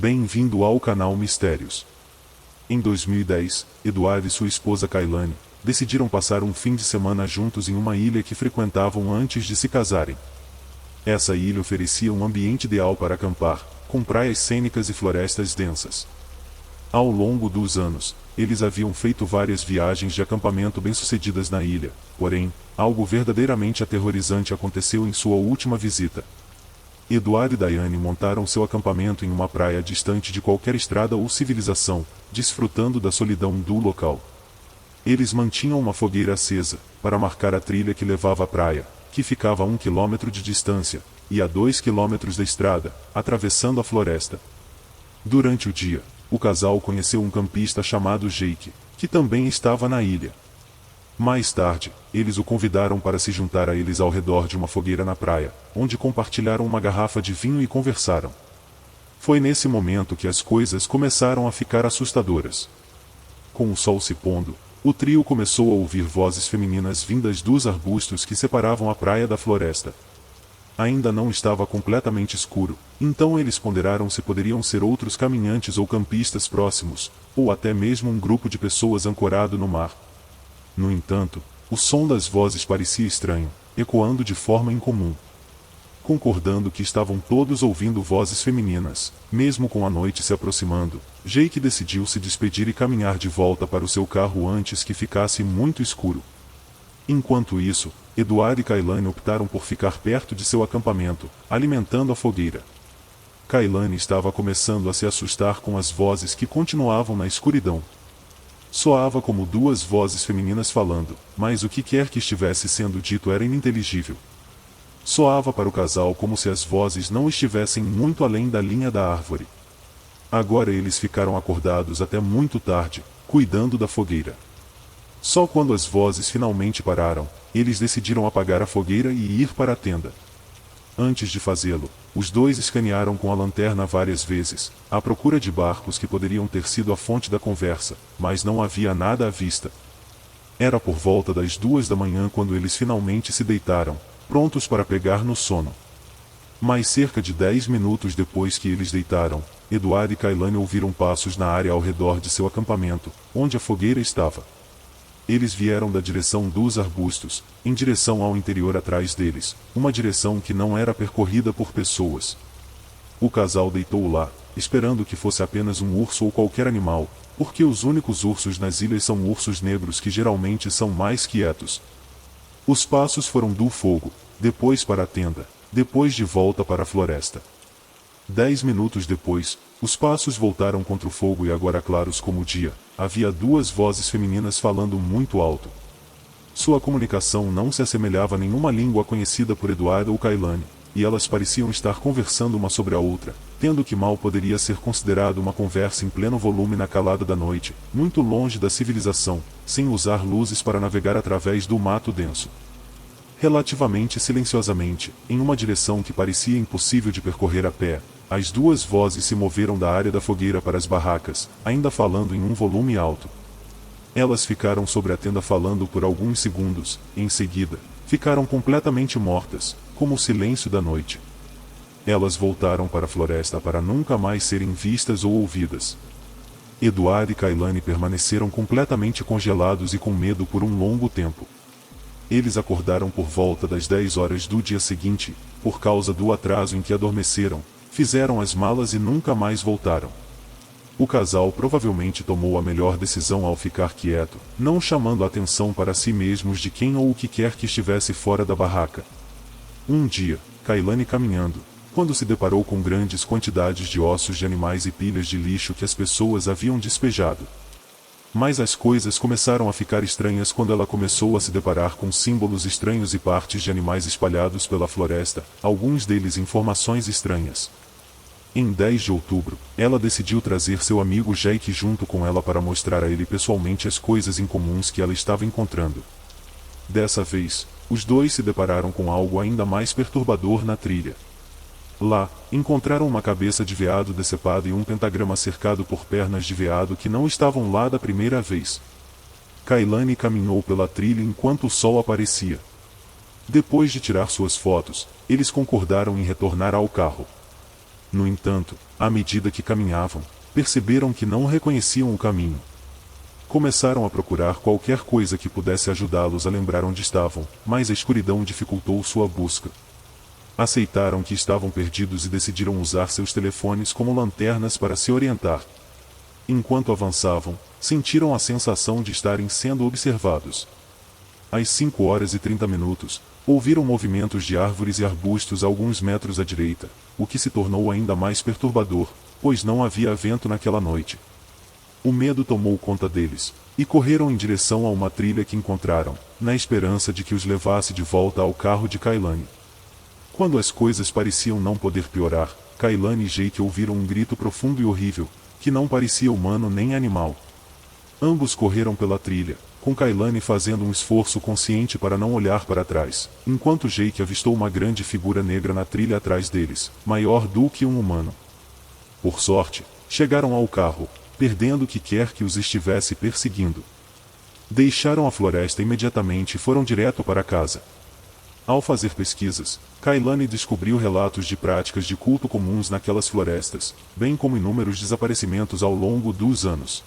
Bem-vindo ao canal Mistérios. Em 2010, Eduardo e sua esposa Kailane decidiram passar um fim de semana juntos em uma ilha que frequentavam antes de se casarem. Essa ilha oferecia um ambiente ideal para acampar, com praias cênicas e florestas densas. Ao longo dos anos, eles haviam feito várias viagens de acampamento bem-sucedidas na ilha, porém, algo verdadeiramente aterrorizante aconteceu em sua última visita. Eduardo e Daiane montaram seu acampamento em uma praia distante de qualquer estrada ou civilização, desfrutando da solidão do local. Eles mantinham uma fogueira acesa, para marcar a trilha que levava à praia, que ficava a 1 quilômetro de distância, e a 2 quilômetros da estrada, atravessando a floresta. Durante o dia, o casal conheceu um campista chamado Jake, que também estava na ilha. Mais tarde, eles o convidaram para se juntar a eles ao redor de uma fogueira na praia, onde compartilharam uma garrafa de vinho e conversaram. Foi nesse momento que as coisas começaram a ficar assustadoras. Com o sol se pondo, o trio começou a ouvir vozes femininas vindas dos arbustos que separavam a praia da floresta. Ainda não estava completamente escuro, então eles ponderaram se poderiam ser outros caminhantes ou campistas próximos, ou até mesmo um grupo de pessoas ancorado no mar. No entanto, o som das vozes parecia estranho, ecoando de forma incomum. Concordando que estavam todos ouvindo vozes femininas, mesmo com a noite se aproximando, Jake decidiu se despedir e caminhar de volta para o seu carro antes que ficasse muito escuro. Enquanto isso, Eduardo e Kailane optaram por ficar perto de seu acampamento, alimentando a fogueira. Kailane estava começando a se assustar com as vozes que continuavam na escuridão. Soava como duas vozes femininas falando, mas o que quer que estivesse sendo dito era ininteligível. Soava para o casal como se as vozes não estivessem muito além da linha da árvore. Agora eles ficaram acordados até muito tarde, cuidando da fogueira. Só quando as vozes finalmente pararam, eles decidiram apagar a fogueira e ir para a tenda. Antes de fazê-lo, os dois escanearam com a lanterna várias vezes, à procura de barcos que poderiam ter sido a fonte da conversa, mas não havia nada à vista. Era por volta das 2 da manhã quando eles finalmente se deitaram, prontos para pegar no sono. Mas cerca de 10 minutos depois que eles deitaram, Eduardo e Kailane ouviram passos na área ao redor de seu acampamento, onde a fogueira estava. Eles vieram da direção dos arbustos, em direção ao interior atrás deles, uma direção que não era percorrida por pessoas. O casal deitou lá, esperando que fosse apenas um urso ou qualquer animal, porque os únicos ursos nas ilhas são ursos negros que geralmente são mais quietos. Os passos foram do fogo, depois para a tenda, depois de volta para a floresta. 10 minutos depois, os passos voltaram contra o fogo e agora claros como o dia, havia duas vozes femininas falando muito alto. Sua comunicação não se assemelhava a nenhuma língua conhecida por Eduardo ou Kailane, e elas pareciam estar conversando uma sobre a outra, tendo que mal poderia ser considerado uma conversa em pleno volume na calada da noite, muito longe da civilização, sem usar luzes para navegar através do mato denso. Relativamente silenciosamente, em uma direção que parecia impossível de percorrer a pé, as duas vozes se moveram da área da fogueira para as barracas, ainda falando em um volume alto. Elas ficaram sobre a tenda falando por alguns segundos, e em seguida, ficaram completamente mortas, como o silêncio da noite. Elas voltaram para a floresta para nunca mais serem vistas ou ouvidas. Eduardo e Kailane permaneceram completamente congelados e com medo por um longo tempo. Eles acordaram por volta das 10 horas do dia seguinte, por causa do atraso em que adormeceram, fizeram as malas e nunca mais voltaram. O casal provavelmente tomou a melhor decisão ao ficar quieto, não chamando a atenção para si mesmos de quem ou o que quer que estivesse fora da barraca. Um dia, Kailane caminhando, quando se deparou com grandes quantidades de ossos de animais e pilhas de lixo que as pessoas haviam despejado. Mas as coisas começaram a ficar estranhas quando ela começou a se deparar com símbolos estranhos e partes de animais espalhados pela floresta, alguns deles em formações estranhas. Em 10 de outubro, ela decidiu trazer seu amigo Jake junto com ela para mostrar a ele pessoalmente as coisas incomuns que ela estava encontrando. Dessa vez, os dois se depararam com algo ainda mais perturbador na trilha. Lá, encontraram uma cabeça de veado decepada e um pentagrama cercado por pernas de veado que não estavam lá da primeira vez. Kailane caminhou pela trilha enquanto o sol aparecia. Depois de tirar suas fotos, eles concordaram em retornar ao carro. No entanto, à medida que caminhavam, perceberam que não reconheciam o caminho. Começaram a procurar qualquer coisa que pudesse ajudá-los a lembrar onde estavam, mas a escuridão dificultou sua busca. Aceitaram que estavam perdidos e decidiram usar seus telefones como lanternas para se orientar. Enquanto avançavam, sentiram a sensação de estarem sendo observados. Às 5h30, ouviram movimentos de árvores e arbustos a alguns metros à direita, o que se tornou ainda mais perturbador, pois não havia vento naquela noite. O medo tomou conta deles, e correram em direção a uma trilha que encontraram, na esperança de que os levasse de volta ao carro de Kailane. Quando as coisas pareciam não poder piorar, Kailane e Jake ouviram um grito profundo e horrível, que não parecia humano nem animal. Ambos correram pela trilha, com Kailane fazendo um esforço consciente para não olhar para trás, enquanto Jake avistou uma grande figura negra na trilha atrás deles, maior do que um humano. Por sorte, chegaram ao carro, perdendo o que quer que os estivesse perseguindo. Deixaram a floresta imediatamente e foram direto para casa. Ao fazer pesquisas, Kailane descobriu relatos de práticas de culto comuns naquelas florestas, bem como inúmeros desaparecimentos ao longo dos anos.